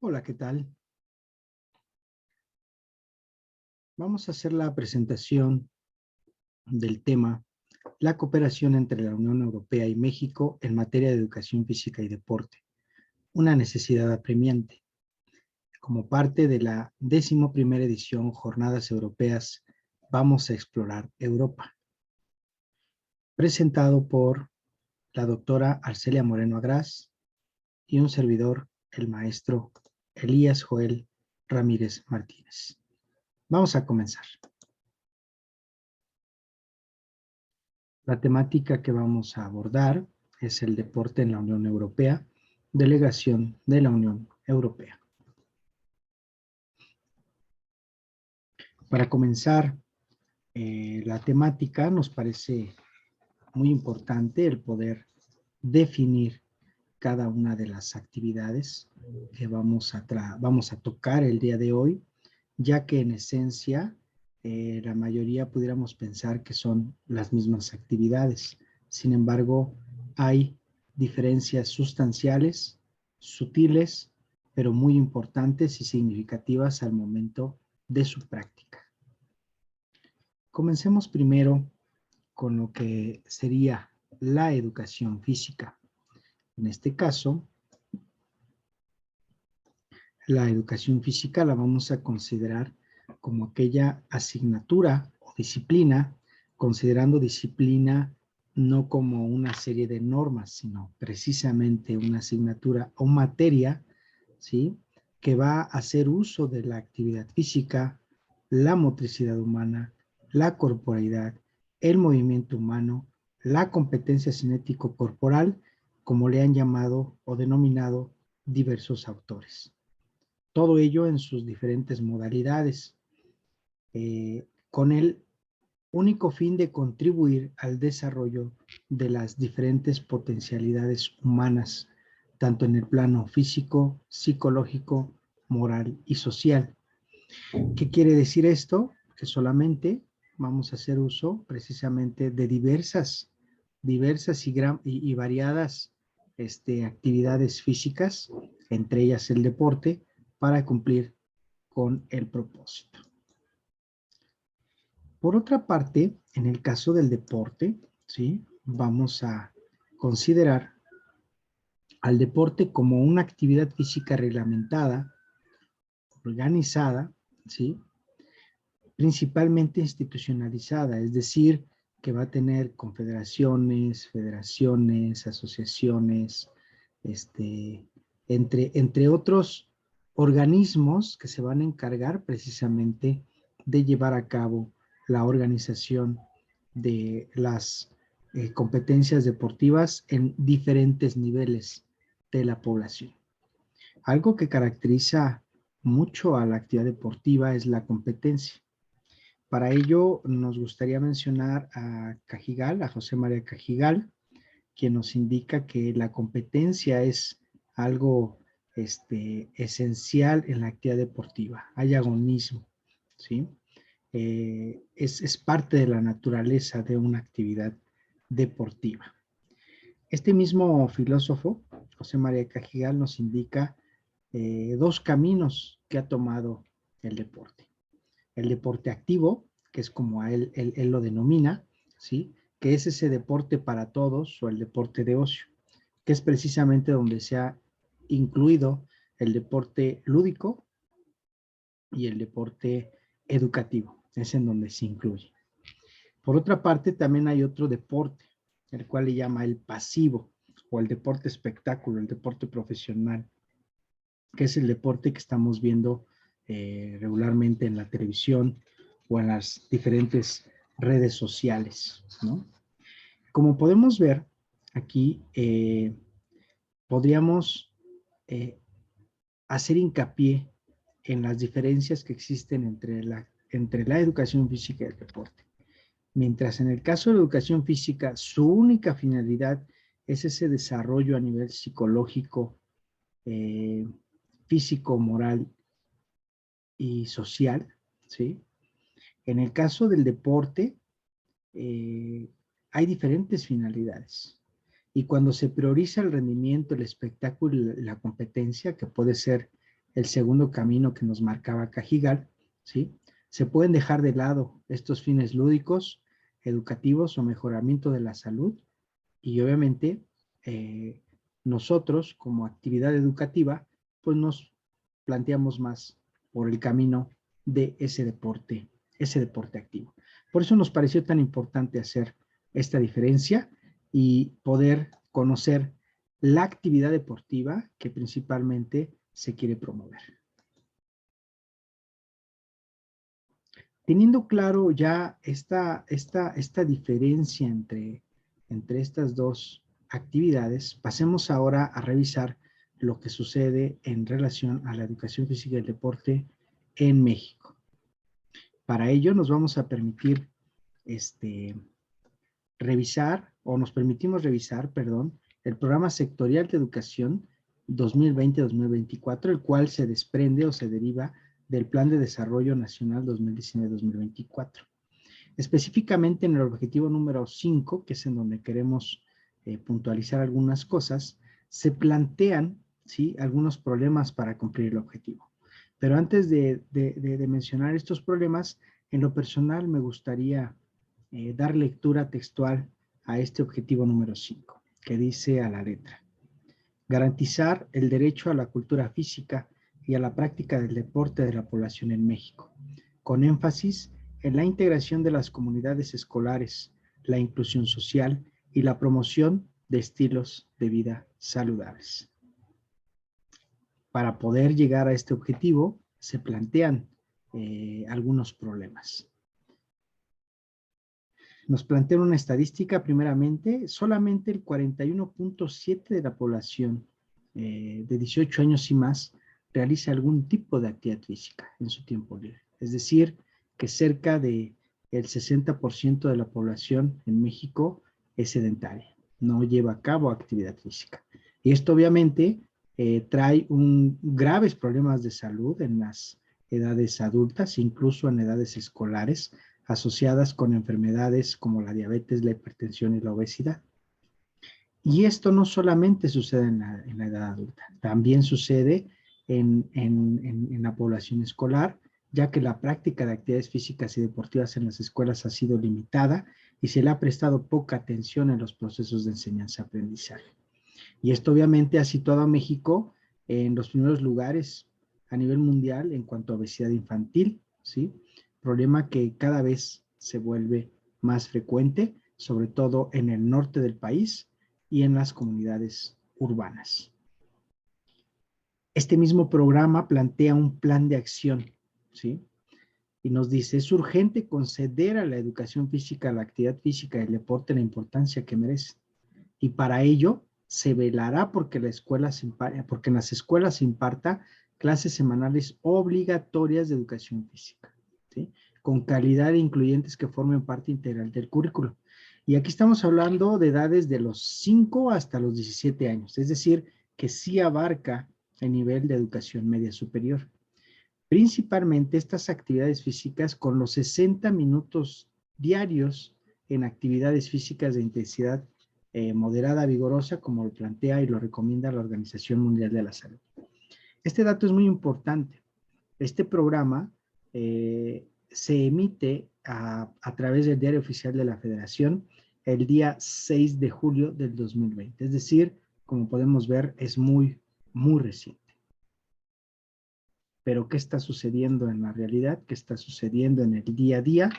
Hola, ¿qué tal? Vamos a hacer la presentación del tema la cooperación entre la Unión Europea y México en materia de educación física y deporte, una necesidad apremiante, como parte de la 11ª edición Jornadas Europeas Vamos a Explorar Europa, presentado por la doctora Arcelia Moreno Agraz y un servidor, el maestro Elías Joel Ramírez Martínez. Vamos a comenzar. La temática que vamos a abordar es el deporte en la Unión Europea, delegación de la Unión Europea. Para comenzar la temática, nos parece muy importante el poder definir cada una de las actividades que vamos a tocar el día de hoy, ya que en esencia la mayoría pudiéramos pensar que son las mismas actividades. Sin embargo, hay diferencias sustanciales, sutiles, pero muy importantes y significativas al momento de su práctica. Comencemos primero con lo que sería la educación física. En este caso, la educación física la vamos a considerar como aquella asignatura o disciplina, considerando disciplina no como una serie de normas, sino precisamente una asignatura o materia, ¿sí?, que va a hacer uso de la actividad física, la motricidad humana, la corporalidad, el movimiento humano, la competencia cinético-corporal, como le han llamado o denominado diversos autores. Todo ello en sus diferentes modalidades, con el único fin de contribuir al desarrollo de las diferentes potencialidades humanas, tanto en el plano físico, psicológico, moral y social. ¿Qué quiere decir esto? Que solamente vamos a hacer uso precisamente de diversas y variadas actividades físicas, entre ellas el deporte, para cumplir con el propósito. Por otra parte, en el caso del deporte, ¿sí?, vamos a considerar al deporte como una actividad física reglamentada, organizada, ¿sí?, principalmente institucionalizada, es decir, que va a tener confederaciones, federaciones, asociaciones, entre otros organismos que se van a encargar precisamente de llevar a cabo la organización de las competencias deportivas en diferentes niveles de la población. Algo que caracteriza mucho a la actividad deportiva es la competencia. Para ello nos gustaría mencionar a Cajigal, a José María Cajigal, quien nos indica que la competencia es algo esencial en la actividad deportiva. Hay agonismo, ¿sí? Es parte de la naturaleza de una actividad deportiva. Este mismo filósofo, José María Cajigal, nos indica dos caminos que ha tomado el deporte. El deporte activo, que es como a él lo denomina, ¿sí?, que es ese deporte para todos o el deporte de ocio, que es precisamente donde se ha incluido el deporte lúdico y el deporte educativo, es en donde se incluye. Por otra parte, también hay otro deporte, el cual le llama el pasivo, o el deporte espectáculo, el deporte profesional, que es el deporte que estamos viendo regularmente en la televisión o en las diferentes redes sociales, ¿no? Como podemos ver aquí, podríamos hacer hincapié en las diferencias que existen entre la educación física y el deporte. Mientras en el caso de la educación física, su única finalidad es ese desarrollo a nivel psicológico, físico, moral y social, ¿sí? En el caso del deporte, hay diferentes finalidades. Y cuando se prioriza el rendimiento, el espectáculo y la competencia, que puede ser el segundo camino que nos marcaba Cajigal, ¿sí? Se pueden dejar de lado estos fines lúdicos, educativos o mejoramiento de la salud y obviamente nosotros como actividad educativa pues nos planteamos más por el camino de ese deporte activo. Por eso nos pareció tan importante hacer esta diferencia y poder conocer la actividad deportiva que principalmente se quiere promover. Teniendo claro ya esta diferencia entre estas dos actividades, pasemos ahora a revisar lo que sucede en relación a la educación física y el deporte en México. Para ello nos vamos a permitir revisar, o nos permitimos revisar, perdón, el programa sectorial de educación 2020-2024, el cual se desprende o se deriva del Plan de Desarrollo Nacional 2019-2024. Específicamente en el objetivo número 5, que es en donde queremos puntualizar algunas cosas, se plantean, ¿sí?, algunos problemas para cumplir el objetivo. Pero antes de mencionar estos problemas, en lo personal me gustaría dar lectura textual a este objetivo número 5, que dice a la letra: garantizar el derecho a la cultura física y a la práctica del deporte de la población en México, con énfasis en la integración de las comunidades escolares, la inclusión social y la promoción de estilos de vida saludables. Para poder llegar a este objetivo, se plantean algunos problemas. Nos plantean una estadística, primeramente, solamente el 41.7% de la población de 18 años y más realiza algún tipo de actividad física en su tiempo libre. Es decir, que cerca del 60% de la población en México es sedentaria, no lleva a cabo actividad física. Y esto obviamente trae graves problemas de salud en las edades adultas, incluso en edades escolares, asociadas con enfermedades como la diabetes, la hipertensión y la obesidad. Y esto no solamente sucede en la edad adulta, también sucede en la población escolar, ya que la práctica de actividades físicas y deportivas en las escuelas ha sido limitada y se le ha prestado poca atención en los procesos de enseñanza-aprendizaje. Y esto obviamente ha situado a México en los primeros lugares a nivel mundial en cuanto a obesidad infantil, ¿sí? Problema que cada vez se vuelve más frecuente, sobre todo en el norte del país y en las comunidades urbanas. Este mismo programa plantea un plan de acción, ¿sí? Y nos dice: es urgente conceder a la educación física, a la actividad física y el deporte la importancia que merece. Y para ello se velará porque en las escuelas se imparta clases semanales obligatorias de educación física, ¿sí?, con calidad e incluyentes que formen parte integral del currículo. Y aquí estamos hablando de edades de los 5 hasta los 17 años, es decir, que sí abarca el nivel de educación media superior. Principalmente estas actividades físicas con los 60 minutos diarios en actividades físicas de intensidad moderada, vigorosa, como lo plantea y lo recomienda la Organización Mundial de la Salud. Este dato es muy importante. Este programa se emite a través del Diario Oficial de la Federación el día 6 de julio del 2020. Es decir, como podemos ver, es muy, muy reciente. Pero ¿qué está sucediendo en la realidad? ¿Qué está sucediendo en el día a día?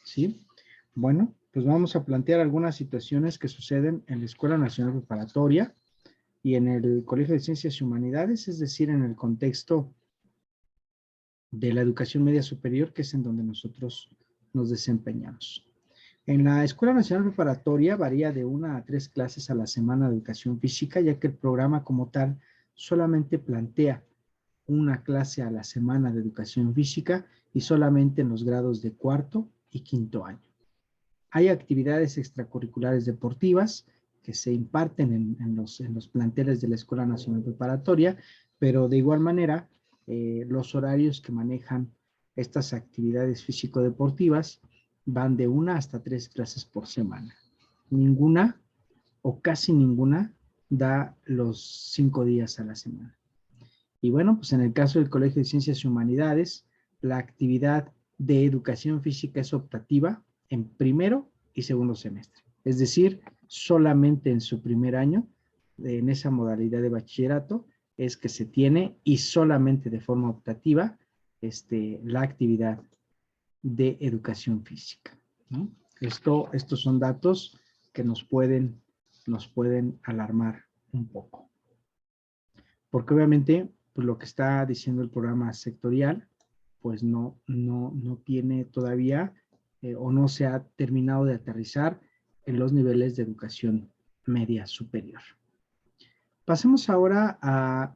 ¿Sí? Bueno, pues vamos a plantear algunas situaciones que suceden en la Escuela Nacional Preparatoria y en el Colegio de Ciencias y Humanidades, es decir, en el contexto de la educación media superior, que es en donde nosotros nos desempeñamos. En la Escuela Nacional Preparatoria varía de 1 a 3 clases a la semana de educación física, ya que el programa como tal solamente plantea una clase a la semana de educación física y solamente en los grados de 4º y 5º año. Hay actividades extracurriculares deportivas que se imparten en los planteles de la Escuela Nacional Preparatoria, pero de igual manera los horarios que manejan estas actividades físico-deportivas van de 1 hasta 3 clases por semana. Ninguna o casi ninguna da los 5 días a la semana. Y bueno, pues en el caso del Colegio de Ciencias y Humanidades, la actividad de educación física es optativa en primero y segundo semestre. Es decir, solamente en su primer año, en esa modalidad de bachillerato, es que se tiene y solamente de forma optativa la actividad de educación física, ¿no? Estos son datos que nos pueden alarmar un poco. Porque obviamente, pues lo que está diciendo el programa sectorial, pues no tiene todavía o no se ha terminado de aterrizar en los niveles de educación media superior. Pasemos ahora a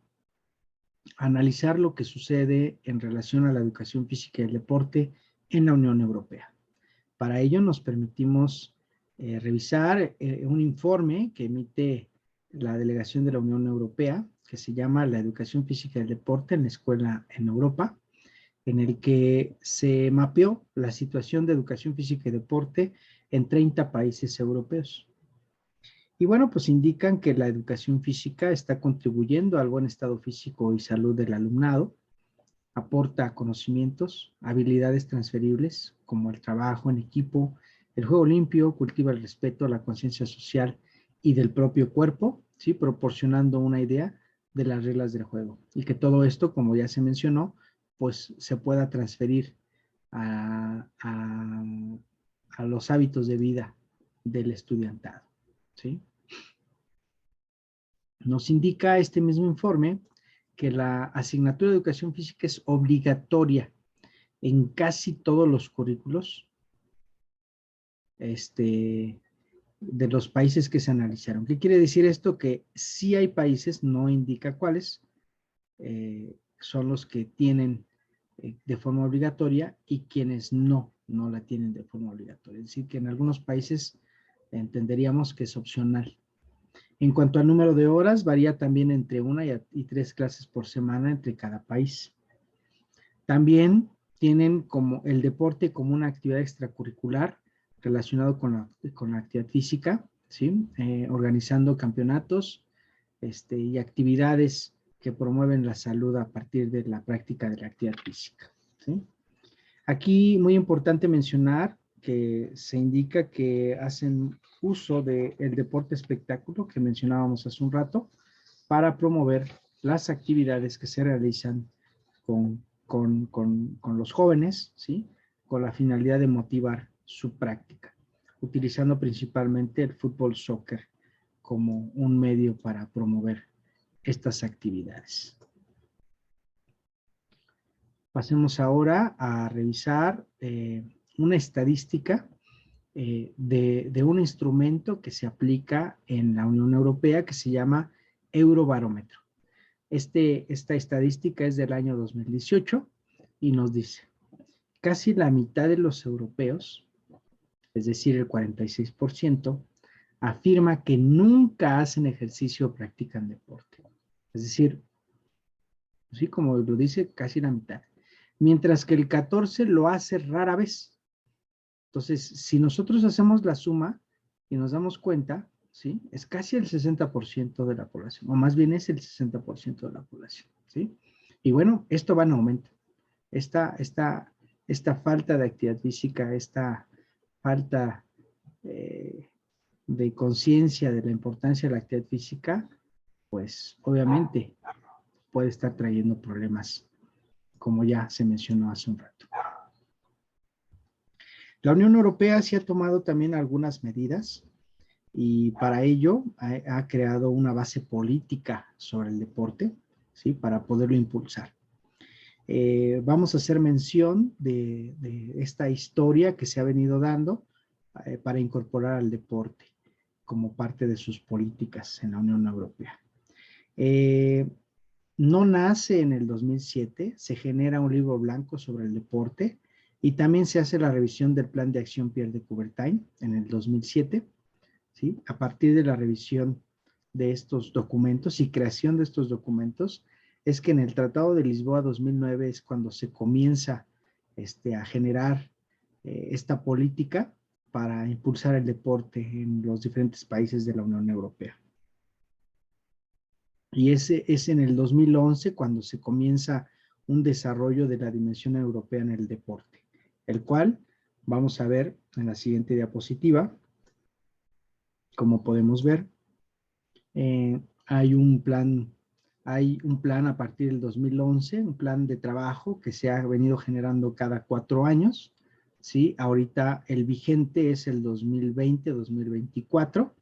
analizar lo que sucede en relación a la educación física y el deporte en la Unión Europea. Para ello nos permitimos revisar un informe que emite la delegación de la Unión Europea, que se llama La Educación Física y el Deporte en la Escuela en Europa, en el que se mapeó la situación de educación física y deporte en 30 países europeos. Y bueno, pues indican que la educación física está contribuyendo al buen estado físico y salud del alumnado, aporta conocimientos, habilidades transferibles como el trabajo en equipo, el juego limpio, cultiva el respeto, la conciencia social y del propio cuerpo, ¿sí? Proporcionando una idea de las reglas del juego. Y que todo esto, como ya se mencionó, pues se pueda transferir a los hábitos de vida del estudiantado, ¿sí? Nos indica este mismo informe que la asignatura de educación física es obligatoria en casi todos los currículos de los países que se analizaron. ¿Qué quiere decir esto? Que sí hay países, no indica cuáles, son los que tienen de forma obligatoria y quienes no la tienen de forma obligatoria. Es decir, que en algunos países entenderíamos que es opcional. En cuanto al número de horas, varía también entre 1 y 3 clases por semana entre cada país. También tienen como el deporte como una actividad extracurricular relacionado con la actividad física, ¿sí? Organizando campeonatos y actividades que promueven la salud a partir de la práctica de la actividad física, ¿sí? Aquí, muy importante mencionar que se indica que hacen uso del deporte espectáculo que mencionábamos hace un rato para promover las actividades que se realizan con los jóvenes, ¿sí? Con la finalidad de motivar su práctica, utilizando principalmente el fútbol soccer como un medio para promover estas actividades. Pasemos ahora a revisar una estadística de un instrumento que se aplica en la Unión Europea que se llama Eurobarómetro. Esta estadística es del año 2018 y nos dice, casi la mitad de los europeos, es decir, el 46%, afirma que nunca hacen ejercicio o practican deporte. Es decir, así como lo dice, casi la mitad. Mientras que el 14% lo hace rara vez. Entonces, si nosotros hacemos la suma y nos damos cuenta, ¿sí? Es casi el 60% de la población, o más bien es el 60% de la población, ¿sí? Y bueno, esto va en aumento. Esta falta de actividad física, esta falta de conciencia de la importancia de la actividad física, pues obviamente puede estar trayendo problemas, como ya se mencionó hace un rato. La Unión Europea sí ha tomado también algunas medidas y para ello ha creado una base política sobre el deporte, ¿sí? Para poderlo impulsar. Vamos a hacer mención de esta historia que se ha venido dando para incorporar al deporte como parte de sus políticas en la Unión Europea. No nace en el 2007, se genera un libro blanco sobre el deporte y también se hace la revisión del Plan de Acción Pierre de Coubertin en el 2007, ¿sí? A partir de la revisión de estos documentos y creación de estos documentos, es que en el Tratado de Lisboa 2009 es cuando se comienza a generar esta política para impulsar el deporte en los diferentes países de la Unión Europea. Y ese es en el 2011 cuando se comienza un desarrollo de la dimensión europea en el deporte, el cual vamos a ver en la siguiente diapositiva. Como podemos ver, hay un plan a partir del 2011, un plan de trabajo que se ha venido generando cada 4 años, ¿sí? Ahorita el vigente es el 2020-2024,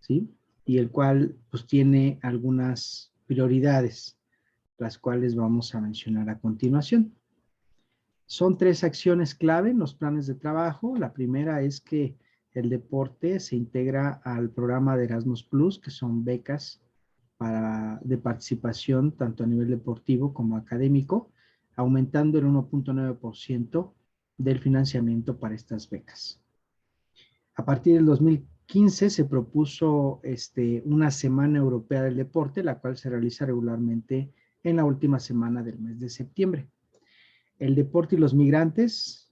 ¿sí? Y el cual pues tiene algunas prioridades, las cuales vamos a mencionar a continuación. Son 3 acciones clave en los planes de trabajo. La primera es que el deporte se integra al programa de Erasmus Plus, que son becas de participación tanto a nivel deportivo como académico, aumentando el 1.9% del financiamiento para estas becas. A partir del 2015 se propuso una Semana Europea del Deporte, la cual se realiza regularmente en la última semana del mes de septiembre. El deporte y los migrantes,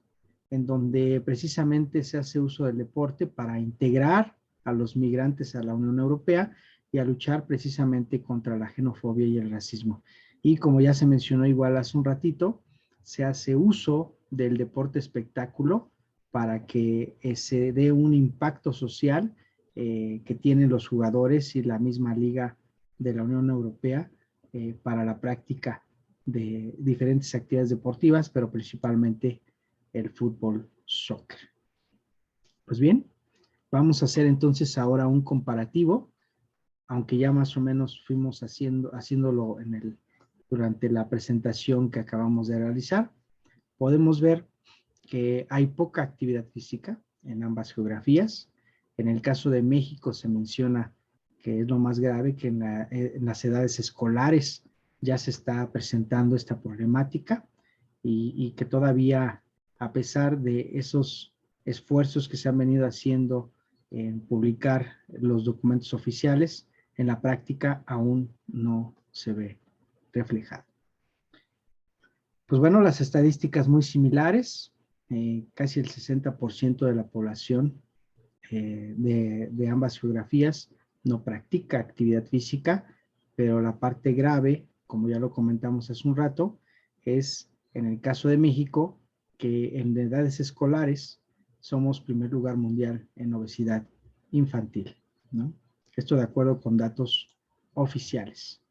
en donde precisamente se hace uso del deporte para integrar a los migrantes a la Unión Europea y a luchar precisamente contra la xenofobia y el racismo. Y como ya se mencionó igual hace un ratito, se hace uso del deporte espectáculo para que se dé un impacto social que tienen los jugadores y la misma liga de la Unión Europea para la práctica de diferentes actividades deportivas, pero principalmente el fútbol soccer. Pues bien, vamos a hacer entonces ahora un comparativo, aunque ya más o menos fuimos haciéndolo durante la presentación que acabamos de realizar. Podemos ver que hay poca actividad física en ambas geografías. En el caso de México se menciona que es lo más grave, que en las edades escolares ya se está presentando esta problemática y que todavía, a pesar de esos esfuerzos que se han venido haciendo en publicar los documentos oficiales, en la práctica aún no se ve reflejado. Pues bueno, las estadísticas muy similares, casi el 60% de la población de ambas geografías no practica actividad física, pero la parte grave, como ya lo comentamos hace un rato, es en el caso de México, que en edades escolares somos primer lugar mundial en obesidad infantil, ¿no? Esto de acuerdo con datos oficiales.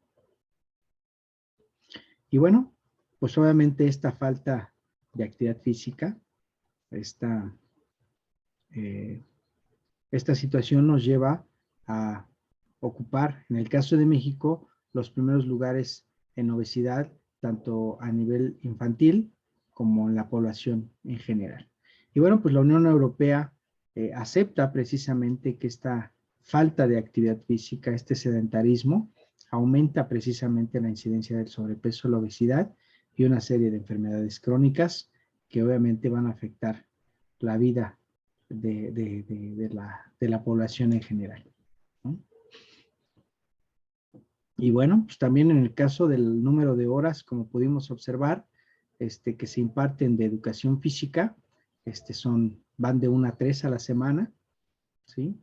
Y bueno, pues obviamente esta falta de actividad física, esta situación nos lleva a ocupar, en el caso de México, los primeros lugares en obesidad, tanto a nivel infantil como en la población en general. Y bueno, pues la Unión Europea acepta precisamente que esta falta de actividad física, este sedentarismo, aumenta precisamente la incidencia del sobrepeso, la obesidad y una serie de enfermedades crónicas que obviamente van a afectar la vida de la población en general, ¿no? Y bueno, pues también en el caso del número de horas, como pudimos observar, que se imparten de educación física, van de 1 a 3 a la semana, ¿sí?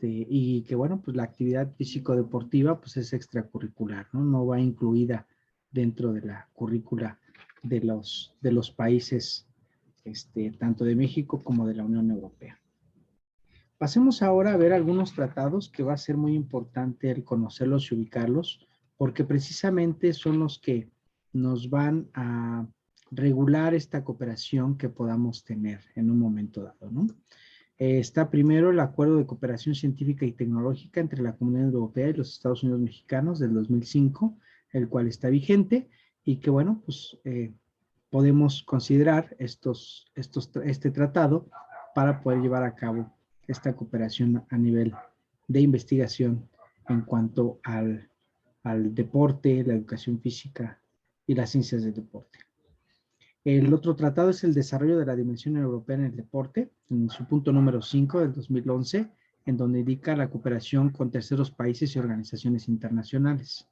Y que bueno, pues la actividad físico-deportiva pues es extracurricular, ¿no? No va incluida dentro de la currícula de los países, tanto de México como de la Unión Europea. Pasemos ahora a ver algunos tratados que va a ser muy importante el conocerlos y ubicarlos, porque precisamente son los que nos van a regular esta cooperación que podamos tener en un momento dado, ¿no? Está primero el Acuerdo de Cooperación Científica y Tecnológica entre la Comunidad Europea y los Estados Unidos Mexicanos del 2005, el cual está vigente y que, bueno, pues podemos considerar este tratado para poder llevar a cabo esta cooperación a nivel de investigación en cuanto al deporte, la educación física y las ciencias del deporte. El otro tratado es el desarrollo de la dimensión europea en el deporte, en su punto número 5 del 2011, en donde indica la cooperación con terceros países y organizaciones internacionales.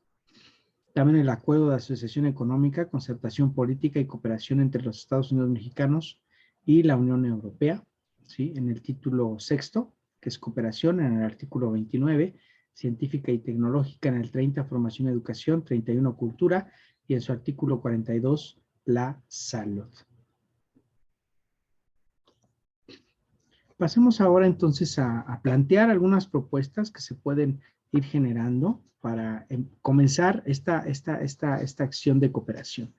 También el Acuerdo de Asociación Económica, Concertación Política y Cooperación entre los Estados Unidos Mexicanos y la Unión Europea, ¿sí? En el título 6, que es cooperación, en el artículo 29, científica y tecnológica, en el 30, formación y educación, 31, cultura, y en su artículo 42, la salud. Pasemos ahora entonces a plantear algunas propuestas que se pueden ir generando para comenzar esta acción de cooperación.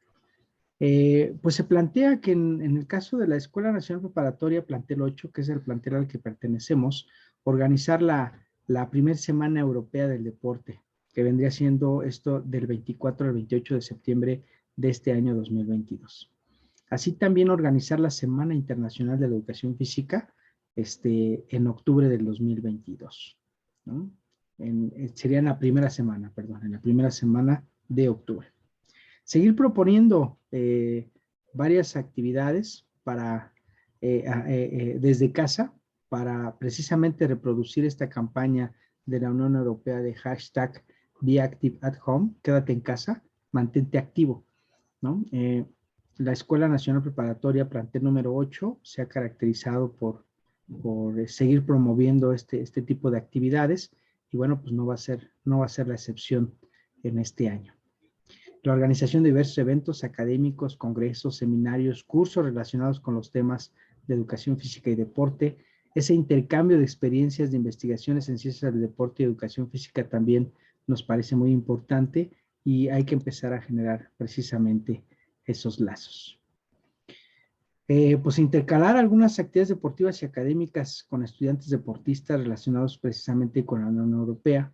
Pues se plantea que en el caso de la Escuela Nacional Preparatoria Plantel 8, que es el plantel al que pertenecemos, organizar la primera Semana Europea del Deporte, que vendría siendo esto del 24 al 28 de septiembre de este año 2022. Así también organizar la Semana Internacional de la Educación Física en octubre del 2022, ¿no? Sería en la primera semana, perdón, en la primera semana de octubre. Seguir proponiendo varias actividades para, desde casa para precisamente reproducir esta campaña de la Unión Europea de hashtag #BeActiveAtHome, quédate en casa, mantente activo, ¿no? La Escuela Nacional Preparatoria plantel número 8 se ha caracterizado por seguir promoviendo este tipo de actividades y bueno, pues no va a ser la excepción en este año. La organización de diversos eventos académicos, congresos, seminarios, cursos relacionados con los temas de educación física y deporte, ese intercambio de experiencias de investigaciones en ciencias del deporte y educación física también nos parece muy importante y hay que empezar a generar precisamente esos lazos. Pues intercalar algunas actividades deportivas y académicas con estudiantes deportistas relacionados precisamente con la Unión Europea,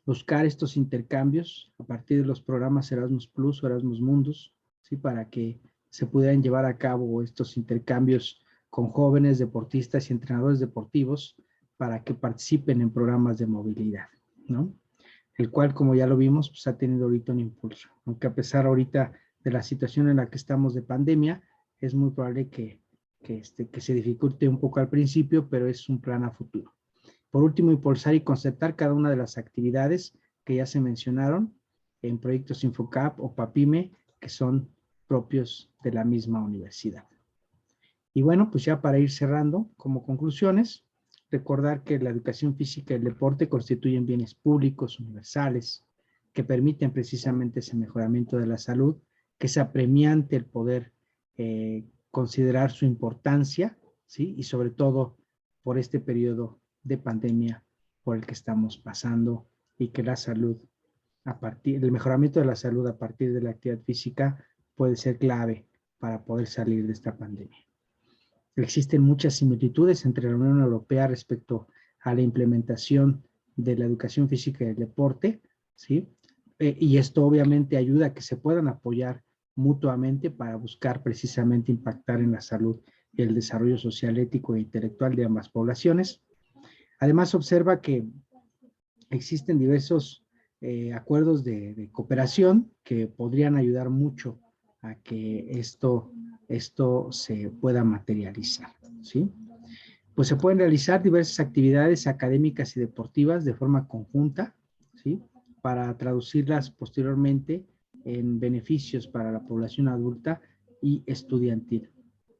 buscar estos intercambios a partir de los programas Erasmus Plus o Erasmus Mundus, ¿sí? Para que se pudieran llevar a cabo estos intercambios con jóvenes deportistas y entrenadores deportivos para que participen en programas de movilidad, ¿no? El cual, como ya lo vimos, pues ha tenido ahorita un impulso, aunque a pesar ahorita de la situación en la que estamos de pandemia, es muy probable que se dificulte un poco al principio, pero es un plan a futuro. Por último, impulsar y concertar cada una de las actividades que ya se mencionaron en proyectos Infocap o PAPIME, que son propios de la misma universidad. Y bueno, pues ya para ir cerrando, como conclusiones, recordar que la educación física y el deporte constituyen bienes públicos, universales, que permiten precisamente ese mejoramiento de la salud, que es apremiante el poder considerar su importancia, ¿sí? Y sobre todo por este periodo de pandemia por el que estamos pasando y que la salud, el mejoramiento de la salud a partir de la actividad física puede ser clave para poder salir de esta pandemia. Existen muchas similitudes entre la Unión Europea respecto a la implementación de la educación física y el deporte, ¿sí? Y esto obviamente ayuda a que se puedan apoyar mutuamente para buscar precisamente impactar en la salud y el desarrollo social, ético e intelectual de ambas poblaciones. Además, observa que existen diversos acuerdos de cooperación que podrían ayudar mucho a que esto se pueda materializar, ¿sí? Pues se pueden realizar diversas actividades académicas y deportivas de forma conjunta, ¿sí? Para traducirlas posteriormente en beneficios para la población adulta y estudiantil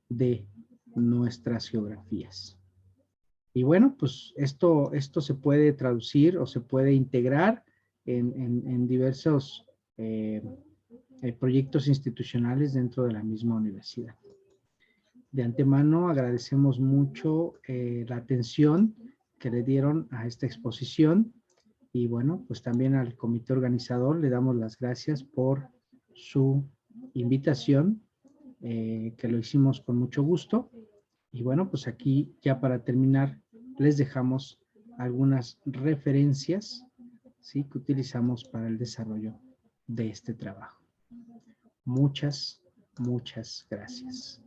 de nuestras geografías. Y bueno, pues esto se puede traducir o se puede integrar en diversos proyectos institucionales dentro de la misma universidad. De antemano agradecemos mucho la atención que le dieron a esta exposición y bueno, pues también al comité organizador le damos las gracias por su invitación, que lo hicimos con mucho gusto. Y bueno, pues aquí ya para terminar les dejamos algunas referencias, ¿sí? Que utilizamos para el desarrollo de este trabajo. Muchas gracias.